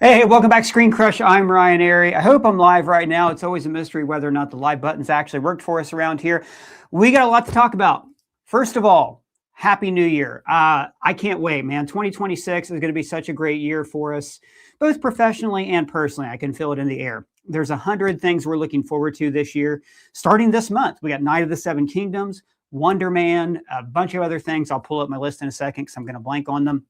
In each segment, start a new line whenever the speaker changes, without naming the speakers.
Hey, welcome back, ScreenCrush. I'm Ryan Airy. I hope I'm live right now. It's always a mystery whether or not the live buttons actually worked for us around here. We got a lot to talk about. First of all, Happy New Year. I can't wait, man. 2026 is going to be such a great year for us, both professionally and personally. I can feel it in the air. There's 100 things we're looking forward to this year. Starting this month, we got Night of the Seven Kingdoms, Wonder Man, a bunch of other things. I'll pull up my list in a second because I'm going to blank on them.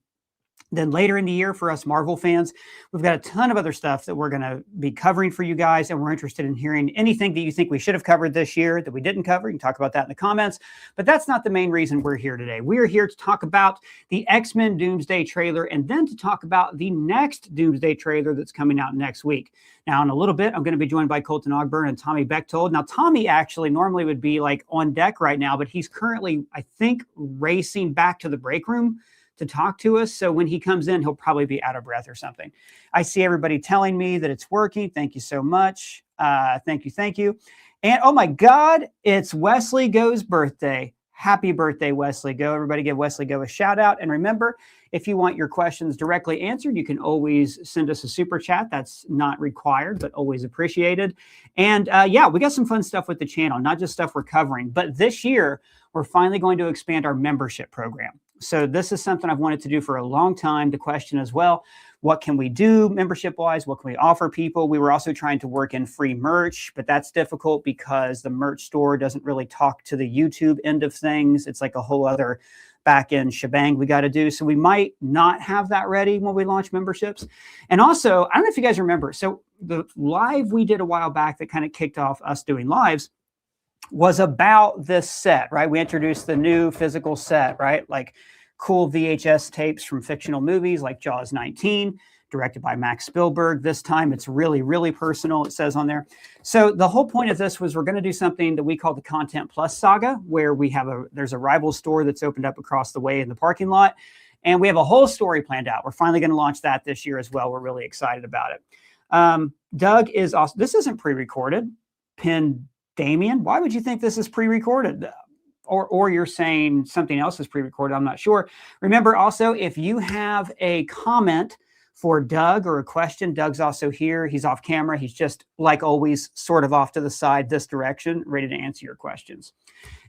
Then later in the year, for us Marvel fans, we've got a ton of other stuff that we're going to be covering for you guys, and we're interested in hearing anything that you think we should have covered this year that we didn't cover. You can talk about that in the comments, but that's not the main reason we're here today. We are here to talk about the X-Men Doomsday trailer, and then to talk about the next Doomsday trailer that's coming out next week. Now, in a little bit, I'm going to be joined by Colton Ogburn and Tommy Bechtold. Now, Tommy actually normally would be like on deck right now, but he's currently, I think, racing back to the break room to talk to us. So when he comes in, he'll probably be out of breath or something. I see everybody telling me that it's working. Thank you so much. Thank you. And oh my God, it's Wesley Go's birthday. Happy birthday, Wesley Go. Everybody give Wesley Go a shout out. And remember, if you want your questions directly answered, you can always send us a super chat. That's not required, but always appreciated. And yeah, we got some fun stuff with the channel, not just stuff we're covering, but this year, we're finally going to expand our membership program. So this is something I've wanted to do for a long time. The question as well, what can we do membership-wise? What can we offer people? We were also trying to work in free merch, but that's difficult because the merch store doesn't really talk to the YouTube end of things. It's like a whole other back-end shebang we got to do. So we might not have that ready when we launch memberships. And also, I don't know if you guys remember, so the live we did a while back that kind of kicked off us doing lives was about this set, right? We introduced the new physical set, right? Like cool VHS tapes from fictional movies like Jaws 19, directed by Max Spielberg. This time it's really, really personal, it says on there. So the whole point of this was we're going to do something that we call the Content Plus Saga, where we have there's a rival store that's opened up across the way in the parking lot. And we have a whole story planned out. We're finally going to launch that this year as well. We're really excited about it. Doug is also, this isn't pre-recorded. Damien, why would you think this is pre-recorded? Or you're saying something else is pre-recorded, I'm not sure. Remember also, if you have a comment for Doug or a question, Doug's also here. He's off camera. He's just, like always, sort of off to the side this direction, ready to answer your questions.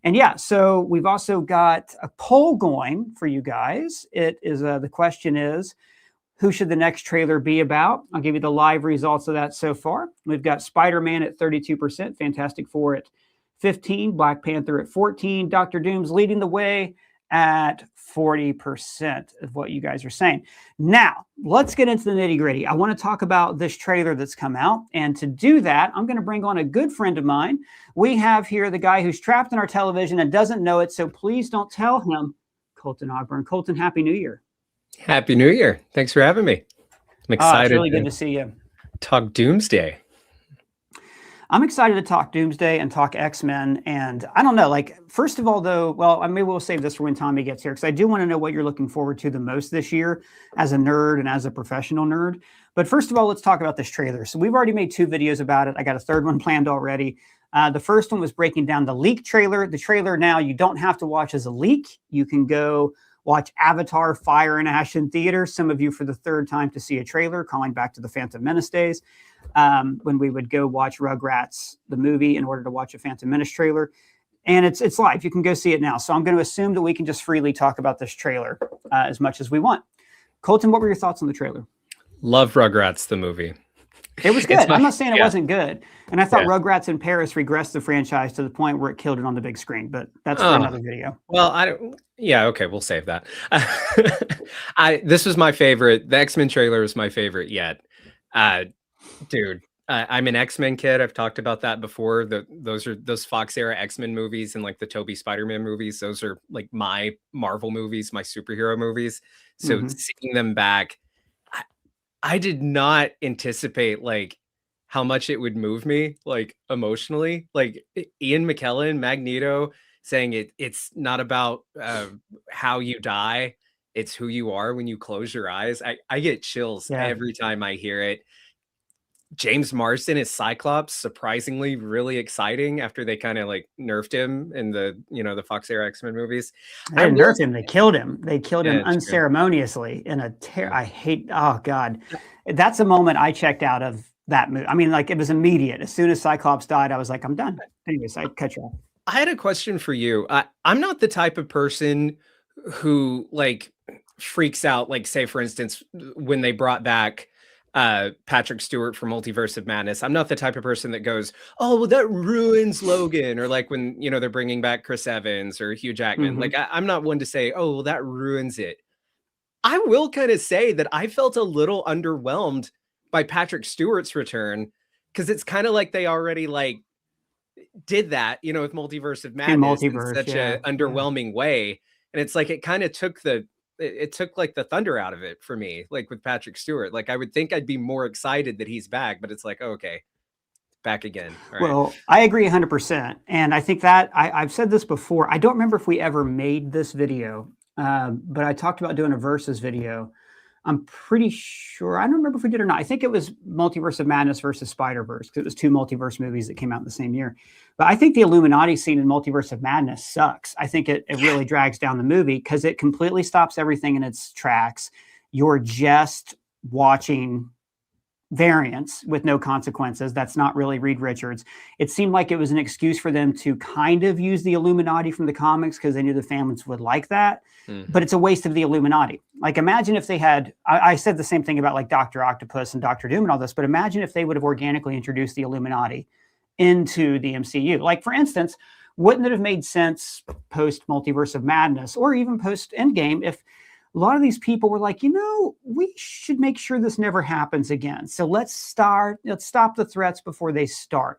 And yeah, so we've also got a poll going for you guys. It is the question is, who should the next trailer be about? I'll give you the live results of that so far. We've got Spider-Man at 32%, Fantastic Four at 15%, Black Panther at 14%, Dr. Doom's leading the way at 40% of what you guys are saying. Now, let's get into the nitty-gritty. I want to talk about this trailer that's come out. And to do that, I'm going to bring on a good friend of mine. We have here the guy who's trapped in our television and doesn't know it, so please don't tell him, Colton Ogburn. Colton, Happy New Year.
Happy New Year. Thanks for having me. I'm excited.
It's really good to see you.
Talk Doomsday.
I'm excited to talk Doomsday and talk X-Men. And I don't know, like, first of all, though, well, maybe we'll save this for when Tommy gets here, because I do want to know what you're looking forward to the most this year as a nerd and as a professional nerd. But first of all, let's talk about this trailer. So we've already made 2 videos about it. I got a third one planned already. The first one was breaking down the leak trailer. The trailer now you don't have to watch as a leak. You can go watch Avatar Fire and Ash in theaters. Some of you for the 3rd time to see a trailer, calling back to the Phantom Menace days, when we would go watch Rugrats, the movie, in order to watch a Phantom Menace trailer. And it's live. You can go see it now. So I'm going to assume that we can just freely talk about this trailer as much as we want. Colton, what were your thoughts on the trailer?
Love Rugrats, the movie.
It was good. I'm not saying it wasn't good. And I thought Rugrats in Paris regressed the franchise to the point where it killed it on the big screen. But that's for another video.
Well, okay, we'll save that. This was my favorite. The X-Men trailer is my favorite yet. Dude, I'm an X-Men kid. I've talked about that before. Those Fox era X-Men movies and like the Tobey Spider-Man movies. Those are like my Marvel movies, my superhero movies. So seeing them back, I did not anticipate like how much it would move me, like emotionally. Like Ian McKellen, Magneto, saying it's not about how you die, it's who you are when you close your eyes. I get chills every time I hear it. James Marsden as Cyclops, surprisingly really exciting after they kind of like nerfed him in the, the Fox era X-Men movies.
They didn't nerf him, they killed him. They killed him
Yeah,
unceremoniously in a I hate, oh God. That's a moment I checked out of that movie. I mean, like it was immediate. As soon as Cyclops died, I was like, I'm done. Anyways, I cut you off.
I had a question for you. I'm not the type of person who like freaks out, like say for instance, when they brought back Patrick Stewart for Multiverse of Madness. I'm not the type of person that goes, oh, well, that ruins Logan, or like when they're bringing back Chris Evans or Hugh Jackman. Like I'm not one to say, oh, well, that ruins it. I will kind of say that I felt a little underwhelmed by Patrick Stewart's return, because it's kind of like they already like did that, with Multiverse of Madness in such an underwhelming way. And it's like it kind of took like the thunder out of it for me, like with Patrick Stewart. Like I would think I'd be more excited that he's back, but it's like, oh, okay, back again. All
well,
right.
I agree 100%. And I think that I've said this before. I don't remember if we ever made this video, but I talked about doing a versus video. I'm pretty sure, I don't remember if we did or not. I think it was Multiverse of Madness versus Spider-Verse, because it was two multiverse movies that came out in the same year. But I think the Illuminati scene in Multiverse of Madness sucks. I think it really drags down the movie because it completely stops everything in its tracks. You're just watching variants with no consequences. That's not really Reed Richards. It seemed like it was an excuse for them to kind of use the Illuminati from the comics because they knew the fans would like that. But it's a waste of the Illuminati. Like imagine if they had, I said the same thing about like Dr. Octopus and Dr. Doom and all this, but imagine if they would have organically introduced the Illuminati into the MCU. Like for instance, wouldn't it have made sense post Multiverse of Madness or even post Endgame if a lot of these people were like, we should make sure this never happens again. So let's stop the threats before they start.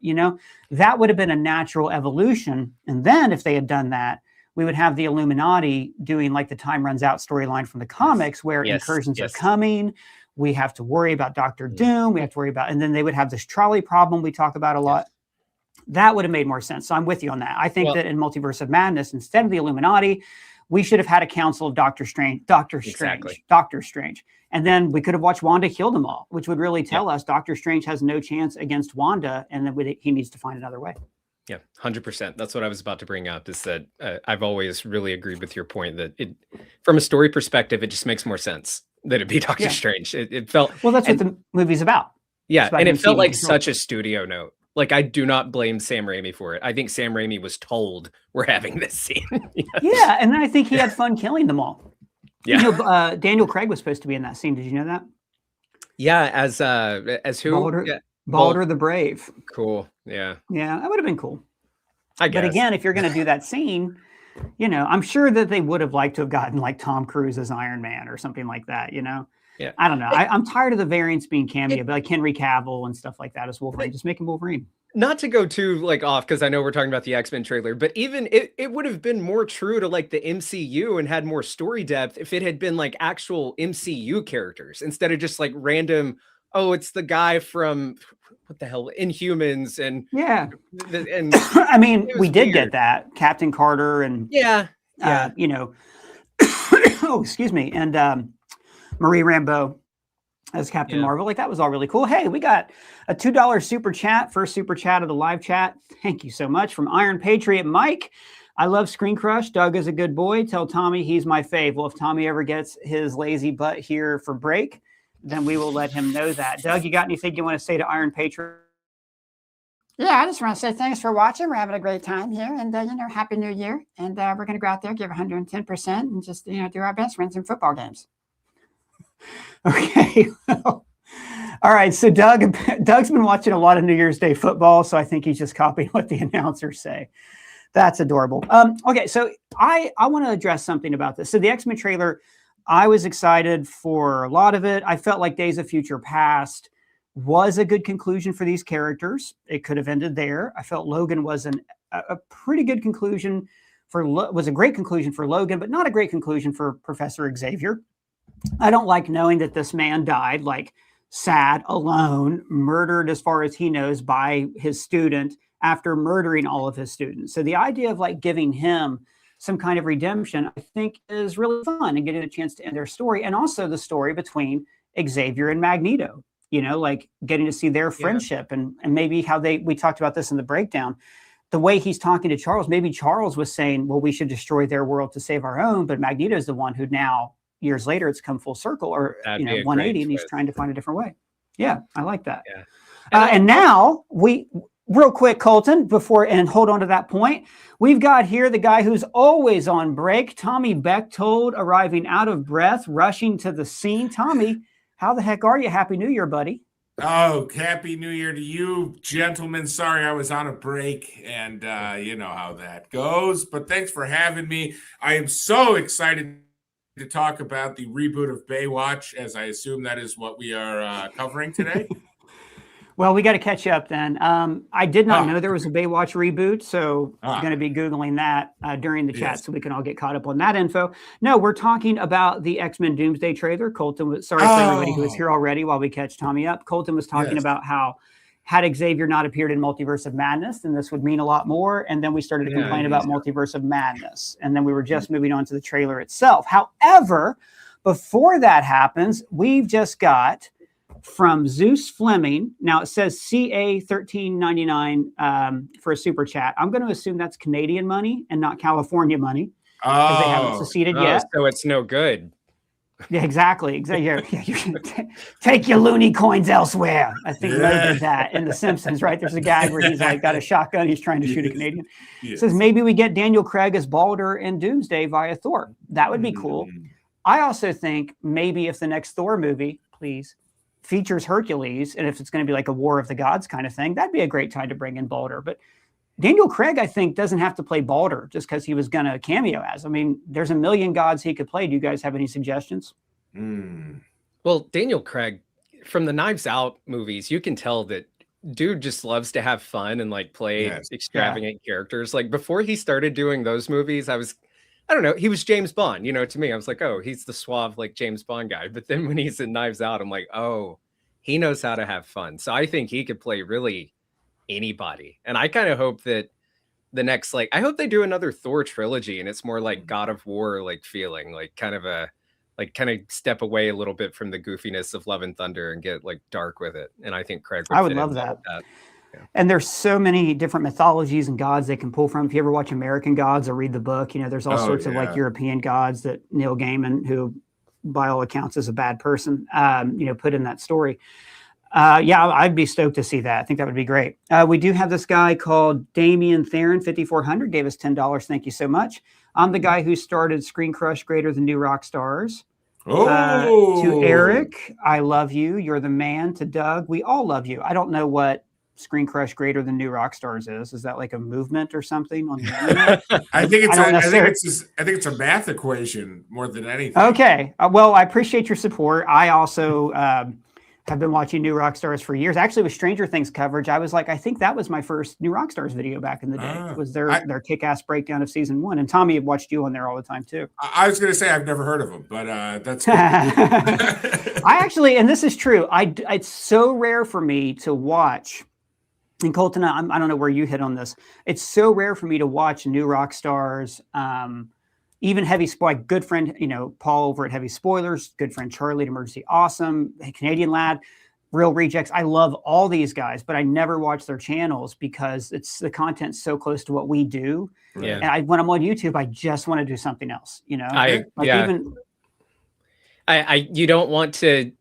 That would have been a natural evolution. And then if they had done that, we would have the Illuminati doing like the Time Runs Out storyline from the comics where incursions are coming. We have to worry about Dr. Doom. We have to worry about, and then they would have this trolley problem we talk about a lot. That would have made more sense. So I'm with you on that. I think that in Multiverse of Madness, instead of the Illuminati, we should have had a council of Doctor Strange. And then we could have watched Wanda kill them all, which would really tell us Doctor Strange has no chance against Wanda and that he needs to find another way.
Yeah, 100%. That's what I was about to bring up, is that I've always really agreed with your point that from a story perspective, it just makes more sense that it be Doctor Strange. It felt...
Well, that's what the movie's about.
Yeah, and it felt like such a studio note. Like, I do not blame Sam Raimi for it. I think Sam Raimi was told we're having this scene.
Yeah, and then I think he had fun killing them all. Yeah. Daniel Craig was supposed to be in that scene. Did you know that?
Yeah, as who?
Baldur the Brave.
Cool. Yeah.
Yeah, that would have been cool.
I guess.
But again, if you're going to do that scene, I'm sure that they would have liked to have gotten like Tom Cruise as Iron Man or something like that, Yeah. I don't know. I'm tired of the variants being cameo, but like Henry Cavill and stuff like that as Wolverine. Just make him Wolverine.
Not to go too like off, because I know we're talking about the X-Men trailer, but even it would have been more true to like the MCU and had more story depth if it had been like actual MCU characters instead of just like random, oh, it's the guy from what the hell, Inhumans and
and I mean, we did get that Captain Carter and oh, excuse me, and Marie Rambeau as Captain Marvel. Like that was all really cool. Hey, we got a $2 super chat, first super chat of the live chat. Thank you so much from Iron Patriot Mike. I love ScreenCrush. Doug is a good boy. Tell Tommy he's my fave. Well, if Tommy ever gets his lazy butt here for break, then we will let him know that. Doug, you got anything you want to say to Iron Patriot?
Yeah, I just want to say thanks for watching. We're having a great time here, and Happy New Year. And we're going to go out there, give 110%, and just do our best, win some football games.
Okay. Well, all right. So Doug's been watching a lot of New Year's Day football, so I think he's just copying what the announcers say. That's adorable. Okay, so I want to address something about this. So the X-Men trailer, I was excited for a lot of it. I felt like Days of Future Past was a good conclusion for these characters. It could have ended there. I felt Logan was a pretty good conclusion was a great conclusion for Logan, but not a great conclusion for Professor Xavier. I don't like knowing that this man died, like sad, alone, murdered as far as he knows by his student after murdering all of his students. So the idea of like giving him some kind of redemption, I think is really fun and getting a chance to end their story. And also the story between Xavier and Magneto. like getting to see their friendship and maybe how we talked about this in the breakdown. The way he's talking to Charles, maybe Charles was saying, well, we should destroy their world to save our own. But Magneto's the one who now, years later, it's come full circle or, 180, and he's trying to find a different way. Yeah, I like that.
Yeah.
And now real quick, Colton, and hold on to that point. We've got here the guy who's always on break, Tommy Bechtold, arriving out of breath, rushing to the scene. Tommy, how the heck are you? Happy New Year, buddy.
Oh, Happy New Year to you, gentlemen. Sorry I was on a break, and you know how that goes. But thanks for having me. I am so excited to talk about the reboot of Baywatch, as I assume that is what we are covering today.
Well, we got to catch up then. I did not know there was a Baywatch reboot, so I'm going to be Googling that during the chat so we can all get caught up on that info. No, we're talking about the X-Men Doomsday trailer. Colton was, sorry for everybody who was here already while we catch Tommy up. Colton was talking about how had Xavier not appeared in Multiverse of Madness, then this would mean a lot more. And then we started to complain about Multiverse of Madness. And then we were just moving on to the trailer itself. However, before that happens, we've just got from Zeus Fleming. Now it says CA 13.99 for a super chat. I'm going to assume that's Canadian money and not California money because they haven't seceded yet.
So it's no good.
Yeah, exactly. Yeah, you can take your loony coins elsewhere. I think Mo did that in The Simpsons, right? There's a gag where he's like got a shotgun. He's trying to shoot a Canadian. It says maybe we get Daniel Craig as Balder in Doomsday via Thor. That would be cool. I also think maybe if the next Thor movie, please, features Hercules, and if it's going to be like a War of the Gods kind of thing, that'd be a great time to bring in Balder. But Daniel Craig, I think, doesn't have to play Balder just because he was going to cameo as. I mean, there's a million gods he could play. Do you guys have any suggestions?
Well, Daniel Craig, from the Knives Out movies, you can tell that dude just loves to have fun and like play extravagant characters. Like before he started doing those movies, I don't know, he was James Bond, to me. I was like, oh, he's the suave, like James Bond guy. But then when he's in Knives Out, I'm like, oh, he knows how to have fun. So I think he could play really anybody. And I kind of hope that the next, like, I hope they do another Thor trilogy and it's more like God of War, like feeling like kind of step away a little bit from the goofiness of Love and Thunder and get like dark with it. And I think Craig would
I would love that. Yeah. And there's so many different mythologies and gods they can pull from. If you ever watch American Gods or read the book, there's all sorts of like European gods that Neil Gaiman, who by all accounts is a bad person, put in that story. I'd be stoked to see that. I think that would be great. We do have this guy called Damian Theron, 5,400, gave us $10. Thank you so much. I'm the guy who started ScreenCrush Greater Than New Rock Stars. To Eric, I love you. You're the man. To Doug, we all love you. I don't know what ScreenCrush Greater Than New Rock Stars is. Is that like a movement or something on the internet?
I think it's a math equation more than anything.
Okay. Well, I appreciate your support. I also have been watching New Rock Stars for years. Actually, with Stranger Things coverage, I was like, I think that was my first New Rock Stars video back in the day. It was their kick-ass breakdown of season 1. And Tommy had watched you on there all the time too.
I was going to say I've never heard of them, but that's cool.
I actually, and this is true, it's so rare for me to watch, and Colton, I don't know where you hit on this. It's so rare for me to watch New Rock Stars, even Heavy Spoiler, good friend, Paul over at Heavy Spoilers, good friend Charlie at Emergency Awesome, Canadian Lad, Real Rejects. I love all these guys, but I never watch their channels because the content's so close to what we do.
Yeah.
And when I'm on YouTube, I just want to do something else. You
don't want to.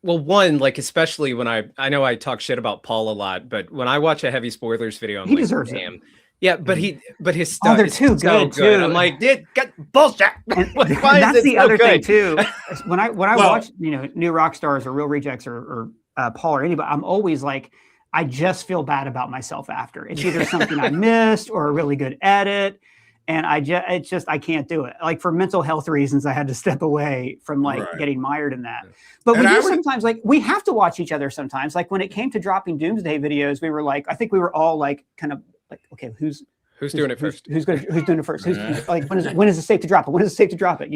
Well, one, like, especially when I know I talk shit about Paul a lot, but when I watch a Heavy Spoilers video, I'm
he
like,
deserves
damn.
It.
Yeah, but his stuff
they're too good too.
I'm like, dude, bullshit. Why
that's
is it
the
so
other
good?
thing too. When I watch New Rock Stars or Real Rejects or Paul or anybody, I'm always like, I just feel bad about myself after. It's either something I missed or a really good edit, and I can't do it. Like for mental health reasons, I had to step away from getting mired in that. But sometimes like we have to watch each other sometimes. Like when it came to dropping Doomsday videos, we were like, I think we were all like kind of like, okay, who's
doing it first?
Who's doing it first? Who's like when is it safe to drop it? When is it safe to drop it?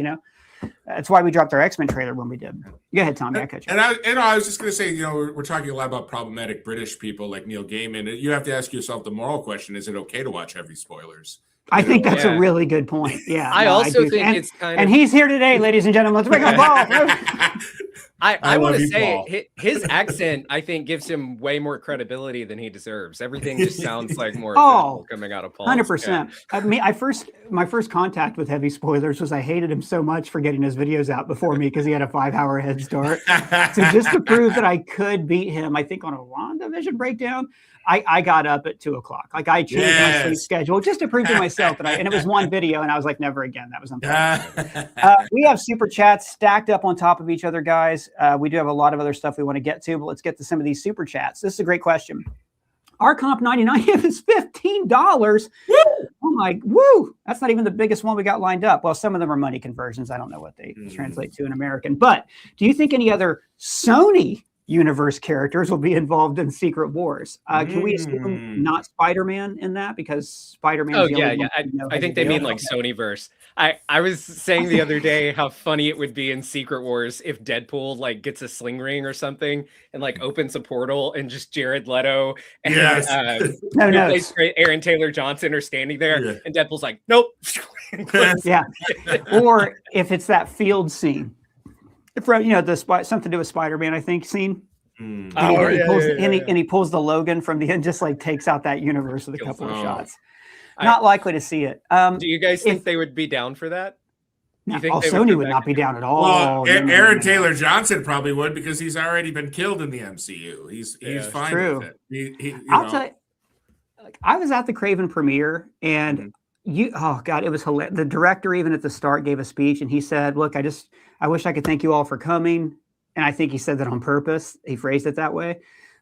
That's why we dropped our X-Men trailer when we did. Go ahead, Tommy. I cut you.
I was just going to say, we're talking a lot about problematic British people like Neil Gaiman. You have to ask yourself the moral question: is it okay to watch Heavy Spoilers?
I think that's a really good point. Yeah,
I also think it's kind of.
And he's here today, ladies and gentlemen. Let's bring him ball.
I want
love
to
you,
say
Paul.
his accent, I think, gives him way more credibility than he deserves. Everything just sounds like more
Oh,
official coming out of Paul.
100%. I mean, my first contact with Heavy Spoilers was I hated him so much for getting his videos out before me because he had a 5-hour head start. So just to prove that I could beat him, I think on a WandaVision breakdown, I got up at 2:00. Like I changed my sleep schedule just to prove to myself that and it was one video and I was like, never again. That was unprecedented. We have super chats stacked up on top of each other, guys. We do have a lot of other stuff we want to get to, but let's get to some of these super chats. This is a great question. Our comp 99 is $15. Woo! Oh my, woo! That's not even the biggest one we got lined up. Well, some of them are money conversions. I don't know what they translate to in American. But do you think any other Sony universe characters will be involved in Secret Wars? Can we assume not Spider-Man in that because Spider-Man?
Oh yeah. I think they mean like Sonyverse. I was saying the other day how funny it would be in Secret Wars if Deadpool like gets a sling ring or something and like opens a portal and just Jared Leto and Aaron Taylor Johnson are standing there and Deadpool's like, nope.
Yeah. Or if it's that field scene. Something to do with Spider-Man, I think, scene. And he pulls the Logan from the end, just like takes out that universe with a couple of shots. Not likely to see it.
Do you guys think they would be down for that?
Sony would not be down at all.
Well, Aaron Taylor Johnson probably would because he's already been killed in the MCU. He's fine with it.
I'll tell you, I was at the Craven premiere and it was hilarious. The director, even at the start, gave a speech and he said, look, I wish I could thank you all for coming. And I think he said that on purpose. He phrased it that way.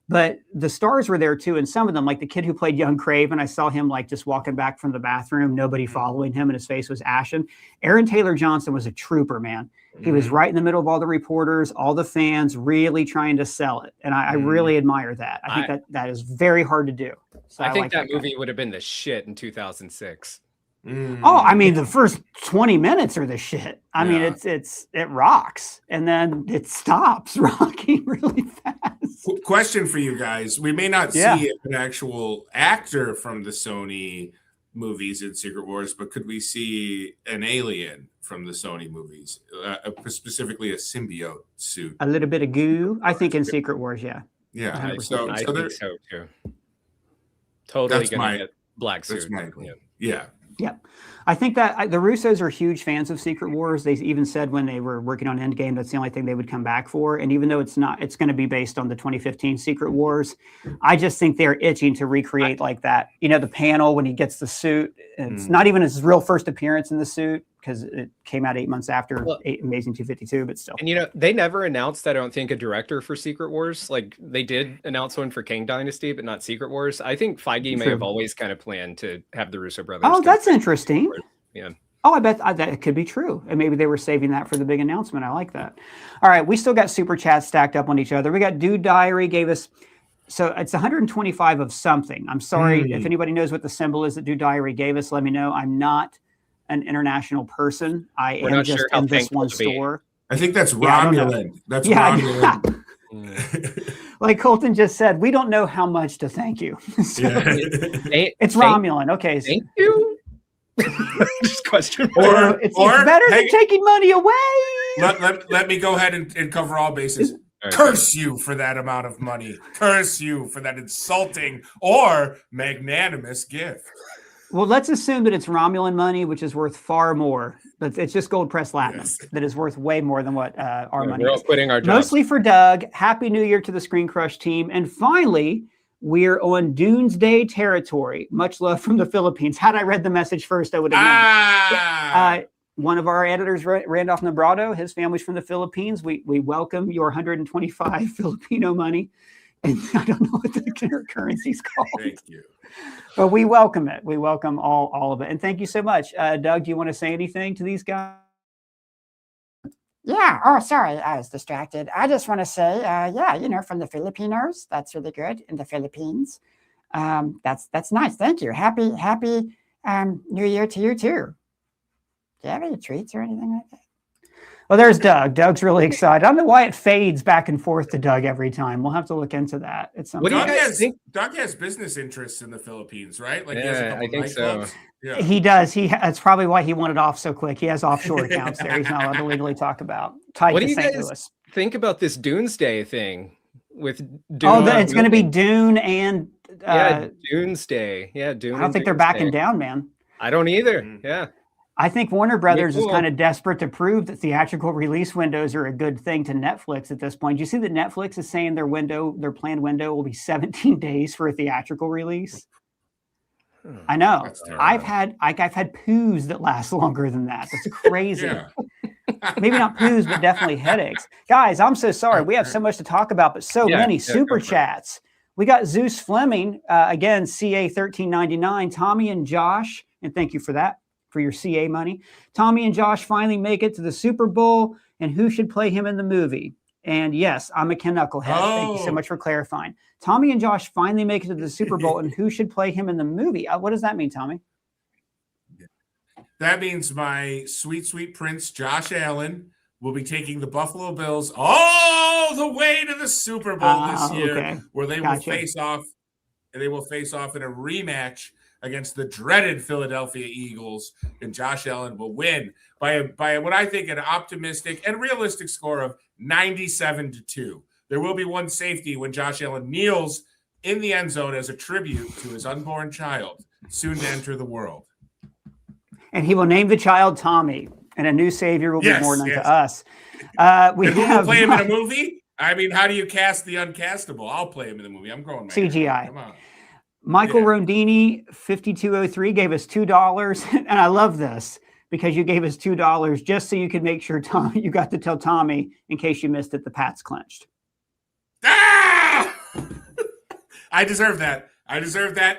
But the stars were there too. And some of them, like the kid who played young Craven, I saw him like just walking back from the bathroom, nobody following him and his face was ashen. Aaron Taylor Johnson was a trooper, man. He was right in the middle of all the reporters, all the fans really trying to sell it. And I really admire that. I think that is very hard to do. So
I think that movie would have been the shit in 2006.
Oh, I mean, the first 20 minutes are the shit. I mean, it rocks and then it stops rocking really fast.
Question for you guys. We may not see an actual actor from the Sony movies in Secret Wars, but could we see an alien from the Sony movies, specifically a symbiote suit?
A little bit of goo, I think, in Secret Wars, yeah.
Yeah,
I think so too. Totally gonna get black suit.
Yeah.
Yep. I think that the Russos are huge fans of Secret Wars. They even said when they were working on Endgame, that's the only thing they would come back for. And even though it's going to be based on the 2015 Secret Wars, I just think they're itching to recreate like that. You know, the panel when he gets the suit, it's not even his real first appearance in the suit because it came out 8 months after Amazing 252, but still.
And, they never announced, I don't think, a director for Secret Wars. Like, they did announce one for Kang Dynasty, but not Secret Wars. I think Feige may have always kind of planned to have the Russo brothers.
Oh, that's interesting.
Yeah.
Oh, I bet that could be true. And maybe they were saving that for the big announcement. I like that. All right, we still got super chats stacked up on each other. We got Dude Diary gave us, so it's 125 of something. I'm sorry if anybody knows what the symbol is that Dude Diary gave us, let me know. I'm not an international person. I am just in this one store.
I think that's Romulan. That's Romulan.
Like Colton just said, we don't know how much to thank you. It's Romulan. Okay.
Thank you. Just question.
It's better than taking money away.
Let me go ahead and cover all bases. Curse you for that amount of money. Curse you for that insulting or magnanimous gift.
Well, let's assume that it's Romulan money, which is worth far more. But it's just gold pressed latinum that is worth way more than what our money
is. We're all quitting our jobs.
Mostly for Doug. Happy New Year to the ScreenCrush team. And finally, we're on Doomsday territory. Much love from the Philippines. Had I read the message first, I would have known. One of our editors, Randolph Nabrado, his family's from the Philippines. We welcome your 125 Filipino money. And I don't know what the currency's called.
Thank you.
But we welcome it. We welcome all of it. And thank you so much. Doug, do you want to say anything to these guys?
Yeah. Oh, sorry. I was distracted. I just want to say, from the Filipinos, that's really good. In the Philippines. That's nice. Thank you. Happy New Year to you too. Do you have any treats or anything like that?
Well, there's Doug. Doug's really excited. I don't know why it fades back and forth to Doug every time. We'll have to look into that. It's
What do you
Doug
guys
has
think?
Doug has business interests in the Philippines, right? Like he has a
Yeah,
couple
I think so.
nightclubs. Yeah.
He does. That's probably why he wanted off so quick. He has offshore accounts there. He's not allowed to legally talk about. Tied
What
to
do you
St.
guys
Louis.
think about this Doomsday thing with Dune?
Oh, it's going to be Dune and
yeah, Doomsday. Yeah, Dune.
I don't think they're backing down, man.
I don't either. Yeah.
I think Warner Brothers is
cool.
kind of desperate to prove that theatrical release windows are a good thing to Netflix at this point. Do you see that Netflix is saying their planned window will be 17 days for a theatrical release? I know. I've had poos that last longer than that. That's crazy. Maybe not poos, but definitely headaches. Guys, I'm so sorry. We have so much to talk about, but so many super chats. We got Zeus Fleming, again, CA 1399, Tommy and Josh, and thank you for that, for your CA money. Tommy and Josh finally make it to the Super Bowl, and who should play him in the movie? And yes, I'm a Ken Knucklehead. Thank you so much for clarifying. Tommy and Josh finally make it to the Super Bowl, and who should play him in the movie? What does that mean, Tommy?
That means my sweet, sweet prince, Josh Allen, will be taking the Buffalo Bills all the way to the Super Bowl this year, where they will face off. They will face off in a rematch against the dreaded Philadelphia Eagles, and Josh Allen will win by what I think an optimistic and realistic score of 97-2. There will be one safety when Josh Allen kneels in the end zone as a tribute to his unborn child, soon to enter the world. And
he will name the child Tommy, and a new savior will be born unto us.
We will play him in a movie. I mean, how do you cast the uncastable? I'll play him in the movie. I'm growing my
CGI.
Come on.
Michael Rondini 5203 gave us $2, and I love this because you gave us $2 just so you could make sure you got to tell Tommy in case you missed it. The Pats clinched.
Ah! I deserve that.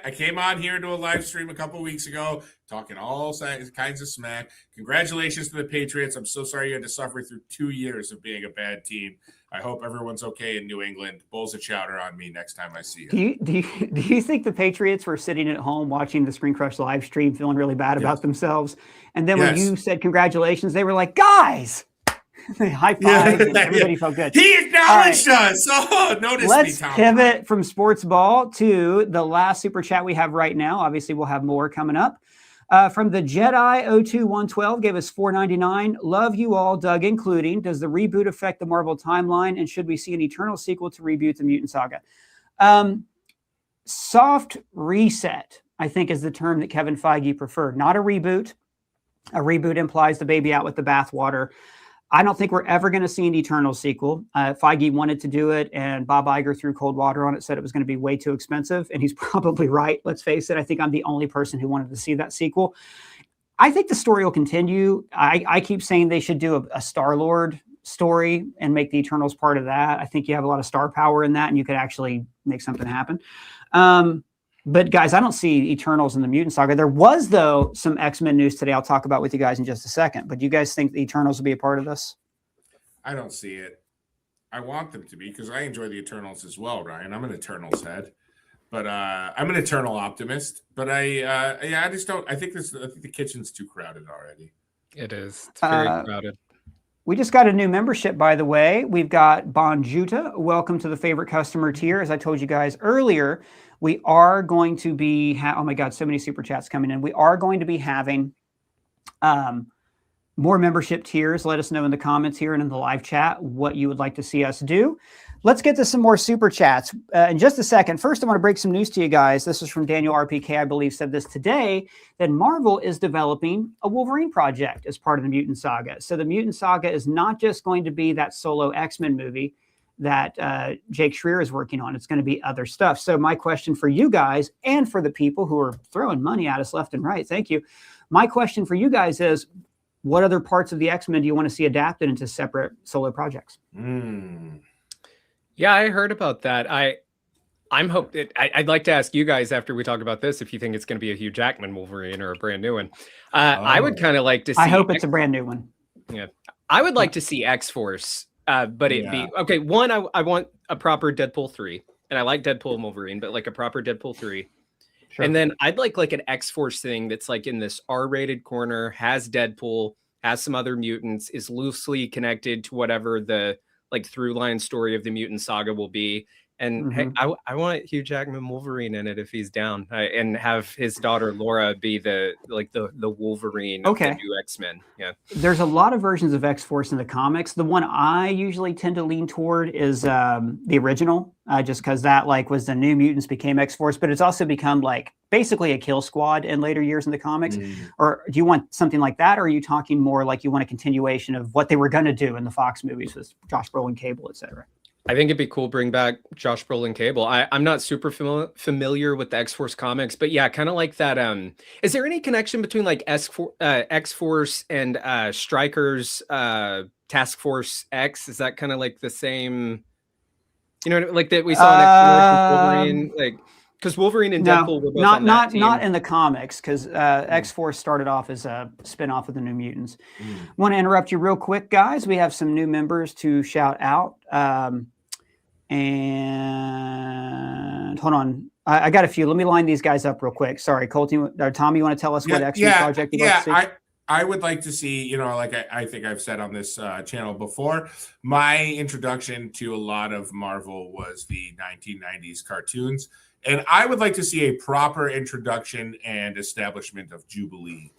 I came on here to a live stream a couple weeks ago talking all kinds of smack. Congratulations to the Patriots. I'm so sorry you had to suffer through 2 years of being a bad team. I hope everyone's okay in New England. Bowls of chowder on me next time I see you.
Do you think the Patriots were sitting at home watching the ScreenCrush live stream feeling really bad about themselves? And then when you said congratulations, they were like, guys! They high-fived and everybody felt good.
He acknowledged us. Oh, notice
Let's pivot from sports ball to the last super chat we have right now. Obviously, we'll have more coming up. From the Jedi 02112 gave us $4.99. Love you all, Doug including. Does the reboot affect the Marvel timeline? And should we see an Eternal sequel to reboot the Mutant Saga? Soft reset, I think, is the term that Kevin Feige preferred. Not a reboot. A reboot implies the baby out with the bathwater. I don't think we're ever going to see an Eternal sequel. Feige wanted to do it, and Bob Iger threw cold water on it, said it was going to be way too expensive, and he's probably right. Let's face it. I think I'm the only person who wanted to see that sequel. I think the story will continue. I keep saying they should do a Star-Lord story and make the Eternals part of that. I think you have a lot of star power in that, and you could actually make something happen. But guys, I don't see Eternals in the Mutant Saga. There was, though, some X-Men news today I'll talk about with you guys in just a second. But do you guys think the Eternals will be a part of this?
I don't see it. I want them to be because I enjoy the Eternals as well, Ryan. I'm an Eternals head, but I'm an Eternal optimist. But I just don't. I think the kitchen's too crowded already.
It is. It's very crowded.
We just got a new membership, by the way. We've got Bonjuta. Welcome to the favorite customer tier. As I told you guys earlier, we are going to be, oh my God, so many super chats coming in. We are going to be having more membership tiers. Let us know in the comments here and in the live chat what you would like to see us do. Let's get to some more super chats in just a second. First, I want to break some news to you guys. This is from Daniel RPK, I believe, said this today, that Marvel is developing a Wolverine project as part of the Mutant Saga. So the Mutant Saga is not just going to be that solo X-Men movie that Jake Schreier is working on. It's going to be other stuff. So my question for you guys and for the people who are throwing money at us left and right, thank you. My question for you guys is, what other parts of the X-Men do you want to see adapted into separate solo projects?
Yeah, I heard about that. I'd like to ask you guys after we talk about this if you think it's going to be a Hugh Jackman Wolverine or a brand new one. I would kind of like to see.
I hope it's a brand new one.
Yeah, I would like to see X-Force, but it be okay. One, I want a proper Deadpool 3, and I like Deadpool and Wolverine, but like a proper Deadpool 3. Sure. And then I'd like an X-Force thing that's like in this R-rated corner, has Deadpool, has some other mutants, is loosely connected to whatever the like through line story of the mutant saga will be. And hey, I want Hugh Jackman Wolverine in it if he's down, and have his daughter Laura be the Wolverine of the new X-Men. Yeah,
there's a lot of versions of X-Force in the comics. The one I usually tend to lean toward is the original, just because that like was the New Mutants became X-Force, but it's also become like basically a kill squad in later years in the comics. Or do you want something like that, or are you talking more like you want a continuation of what they were going to do in the Fox movies with Josh Brolin, Cable, etc.?
I think it'd be cool bring back Josh Brolin, Cable. I'm not super familiar with the X-Force comics, but yeah, kind of like that. Is there any connection between like X-Force and Stryker's Task Force X? Is that kind of like the same, you know, like that we saw in X-Force with Wolverine? Like, because Wolverine and Deadpool were both
not in the comics, because X-Force started off as a spinoff of the New Mutants. Want to interrupt you real quick, guys. We have some new members to shout out. And hold on, I got a few. Let me line these guys up real quick. Sorry, Colton or Tommy, you want to tell us what X-Men project you'd like to see?
I would like to see, you know, like I think I've said on this channel before, my introduction to a lot of Marvel was the 1990s cartoons. And I would like to see a proper introduction and establishment of Jubilee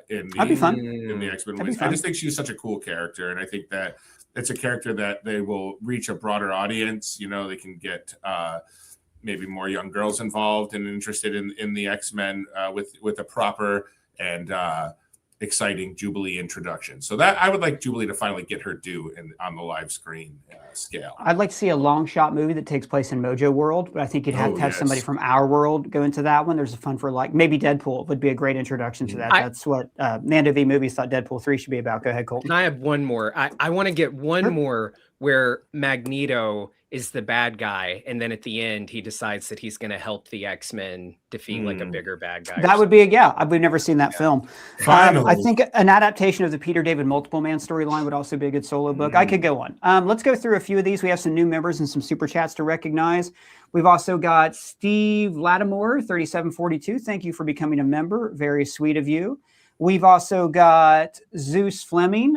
in the X-Men movies. I just think she's such a cool character, and I think that it's a character that they will reach a broader audience. You know, they can get maybe more young girls involved and interested in the X-Men with a proper and exciting Jubilee introduction. So that I would like Jubilee to finally get her due on the live screen scale.
I'd like to see a long shot movie that takes place in Mojo World, but I think you'd have to have somebody from our world go into that one. There's a fun for like maybe Deadpool would be a great introduction to that. That's what Nando V Movies thought Deadpool 3 should be about. Go ahead, Colton.
And I have one more. I want to get one more where Magneto is the bad guy, and then at the end he decides that he's going to help the X-Men defeat like a bigger bad guy.
That would be we've never seen that film. I think an adaptation of the Peter David Multiple Man storyline would also be a good solo book. I could go on. Let's go through a few of these. We have some new members and some super chats to recognize. We've also got Steve Lattimore 3742. Thank you for becoming a member. Very sweet of you. We've also got Zeus Fleming,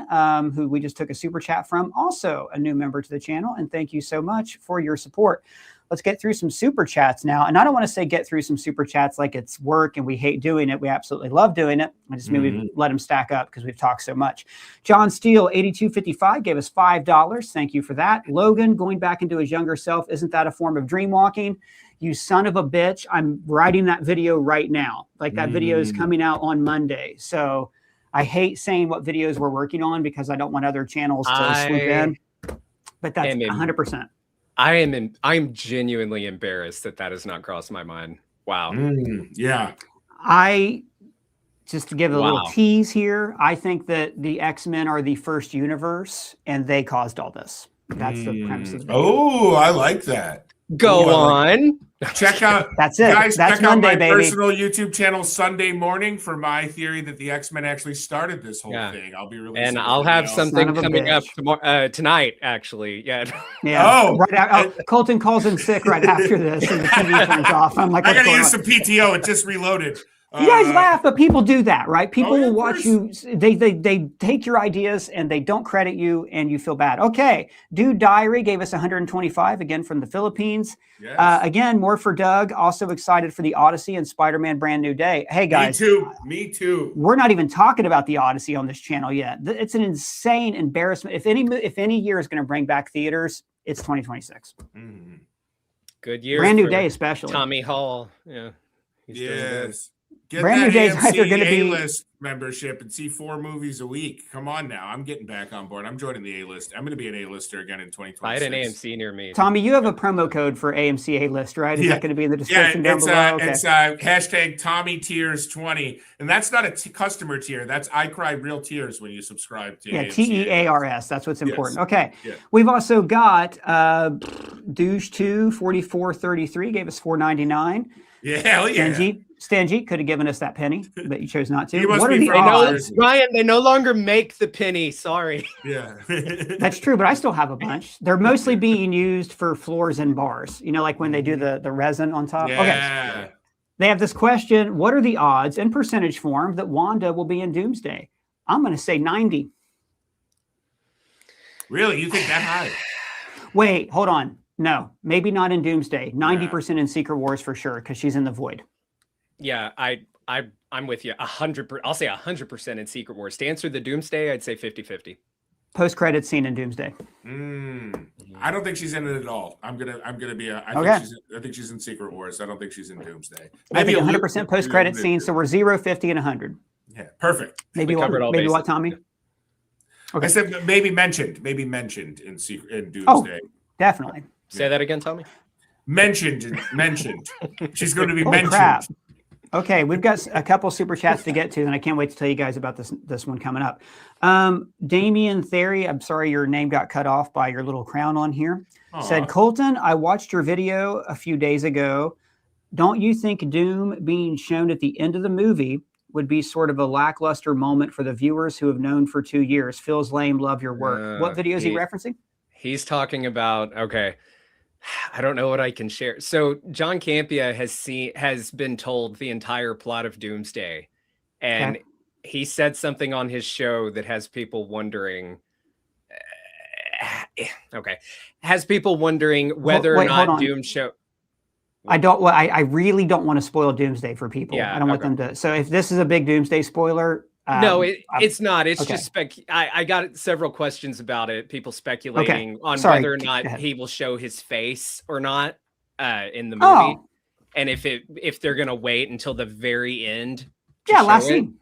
who we just took a super chat from, also a new member to the channel. And thank you so much for your support. Let's get through some super chats now. And I don't want to say get through some super chats like it's work and we hate doing it. We absolutely love doing it. I just mean we let them stack up because we've talked so much. John Steele, 8255, gave us $5. Thank you for that. Logan, going back into his younger self, isn't that a form of dream walking? You son of a bitch. I'm writing that video right now. Like that video is coming out on Monday. So I hate saying what videos we're working on because I don't want other channels to swoop in. But that's 100%.
I'm genuinely embarrassed that has not crossed my mind. Wow.
Yeah.
Just to give a little tease here, I think that the X-Men are the first universe and they caused all this. That's the premise of the video.
Oh, I like that.
Go on.
Check out
that's it.
Guys,
that's
check out
Monday,
my personal YouTube channel Sunday morning for my theory that the X-Men actually started this whole thing. I'll be releasing
and I'll have something coming up tomorrow, tonight, actually. Yeah.
Oh, Colton calls in sick right after this, and the TV turns off. I'm like,
I gotta use some PTO. It just reloaded.
You guys laugh, but people do that, right? People will watch you. They take your ideas and they don't credit you, and you feel bad. Okay, Dude Diary gave us 125 again from the Philippines. Yes. Again, more for Doug. Also excited for the Odyssey and Spider-Man: Brand New Day. Hey guys,
me too.
We're not even talking about the Odyssey on this channel yet. It's an insane embarrassment. If any year is going to bring back theaters, it's 2026.
Good year.
Brand New Day, especially
Tommy Hall. Yeah.
Yes. Get
Brand New Days are going to be
A-list membership and see 4 movies a week. Come on now. I'm getting back on board. I'm joining the A-list. I'm going to be an A-lister again in 2026.
I had an AMC near me.
Tommy, you have a promo code for AMC A-list, right? Is that going to be in the description down below?
It's hashtag TommyTears20. And that's not a customer tier. That's I Cry Real Tears when you subscribe to AMC.
TEARS. That's what's important. Okay. Yeah. We've also got Douche2 4433 gave us $4.99.
Yeah, hell yeah.
Stanji could have given us that penny, but you chose not to.
What are the
odds? Ryan, they no longer make the penny. Sorry.
Yeah.
That's true, but I still have a bunch. They're mostly being used for floors and bars. You know, like when they do the resin on top.
Yeah.
Okay. They have this question. What are the odds in percentage form that Wanda will be in Doomsday? I'm going to say 90.
Really? You think that high?
Wait, hold on. No, maybe not in Doomsday. 90% in Secret Wars for sure, because she's in the void.
Yeah, I'm with you. 100%. I'll say 100% in Secret Wars. To answer the Doomsday, I'd say 50-50.
Post-credit scene in Doomsday.
I don't think she's in it at all. I'm gonna be.
Okay.
I think she's in Secret Wars. I don't think she's in Doomsday.
I think
Maybe
100% post-credit scene. So we're 0, 50, and 100.
Yeah, perfect.
Maybe
We covered all
maybe
bases.
what, Tommy? Okay.
I said maybe mentioned in Doomsday.
Definitely.
Say that again, Tommy.
Mentioned. She's going to be
Holy
mentioned.
crap. Okay, we've got a couple super chats to get to, and I can't wait to tell you guys about this one coming up. Damien Theory, I'm sorry your name got cut off by your little crown on here. Said, Colton, I watched your video a few days ago. Don't you think Doom being shown at the end of the movie would be sort of a lackluster moment for the viewers who have known for 2 years? Feels lame, love your work. What video is he referencing?
He's talking about, okay, I don't know what I can share. So John Campea has been told the entire plot of Doomsday, and he said something on his show that has people wondering. Has people wondering whether or not Doom show.
I really don't want to spoil Doomsday for people.
Yeah,
I don't want them to. So if this is a big Doomsday spoiler.
No, it's not. It's just I got several questions about it. People speculating on whether or not he will show his face or not in the movie, and if they're gonna wait until the very end.
Yeah, last scene.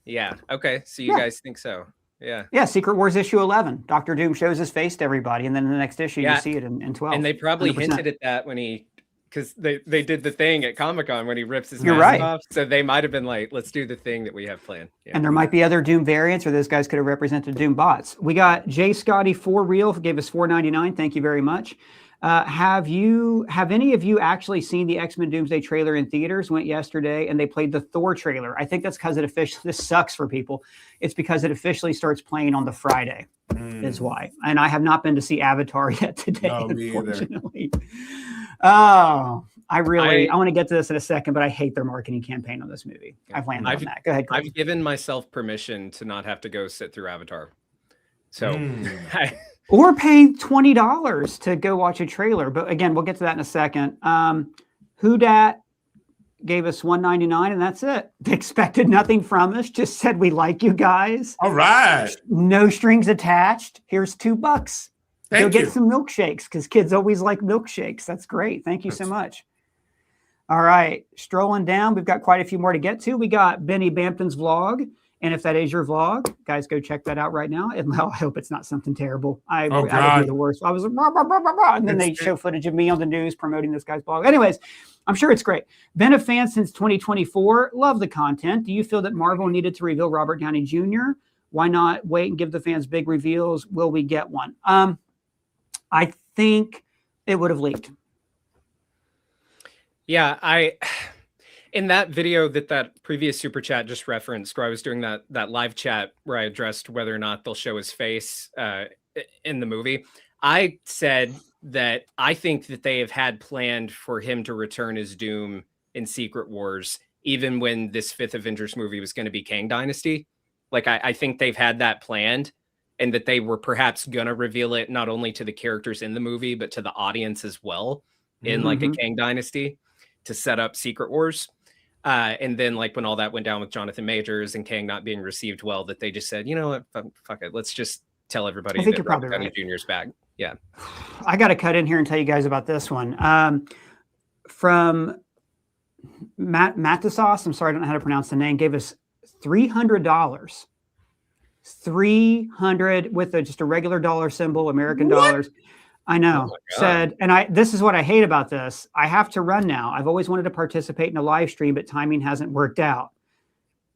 Yeah. Okay. So you guys think so? Yeah.
Yeah. Secret Wars issue 11. Dr. Doom shows his face to everybody, and then in the next issue you see it in 12.
And they probably 100%. Hinted at that when he. Because they did the thing at Comic-Con when he rips his
mask
mask off. So they might have been like, let's do the thing that we have planned. Yeah.
And there might be other Doom variants, or those guys could have represented Doom bots. We got J. Scotty for real, gave us $4.99. Thank you very much. Have any of you actually seen the X-Men Doomsday trailer in theaters? Went yesterday and they played the Thor trailer. I think that's because this sucks for people. It's because it officially starts playing on the Friday. Is why. And I have not been to see Avatar yet today, unfortunately. Oh, I want to get to this in a second, but I hate their marketing campaign on this movie. I've landed on that. Go ahead, Chris.
I've given myself permission to not have to go sit through Avatar. So,
or pay $20 to go watch a trailer. But again, we'll get to that in a second. Who Dat gave us $1.99, and that's it. They expected nothing from us. Just said we like you guys.
All right.
No strings attached. Here's $2. Go get some milkshakes, because kids always like milkshakes. That's great. Thank you so much. All right. Strolling down. We've got quite a few more to get to. We got Benny Bampton's vlog. And if that is your vlog, guys, go check that out right now. And I hope it's not something terrible. I would be the worst. I was like, rah, rah, rah, rah, rah, and then they show footage of me on the news promoting this guy's blog. Anyways, I'm sure it's great. Been a fan since 2024. Love the content. Do you feel that Marvel needed to reveal Robert Downey Jr.? Why not wait and give the fans big reveals? Will we get one? I think it would have leaked.
Yeah, in that video that previous super chat just referenced, where I was doing that live chat where I addressed whether or not they'll show his face in the movie, I said that I think that they have had planned for him to return as Doom in Secret Wars, even when this 5th Avengers movie was going to be Kang Dynasty. Like, I think they've had that planned, and that they were perhaps going to reveal it not only to the characters in the movie, but to the audience as well in like a Kang Dynasty to set up Secret Wars. And then like when all that went down with Jonathan Majors and Kang not being received well, that they just said, you know what, fuck it. Let's just tell everybody that Robert Downey Jr.'s back. Yeah.
I got to cut in here and tell you guys about this one. From Matasauce, I'm sorry, I don't know how to pronounce the name, gave us $300. 300 with just a regular dollar symbol, American dollars. I know. Said, and this is what I hate about this. I have to run now. I've always wanted to participate in a live stream, but timing hasn't worked out.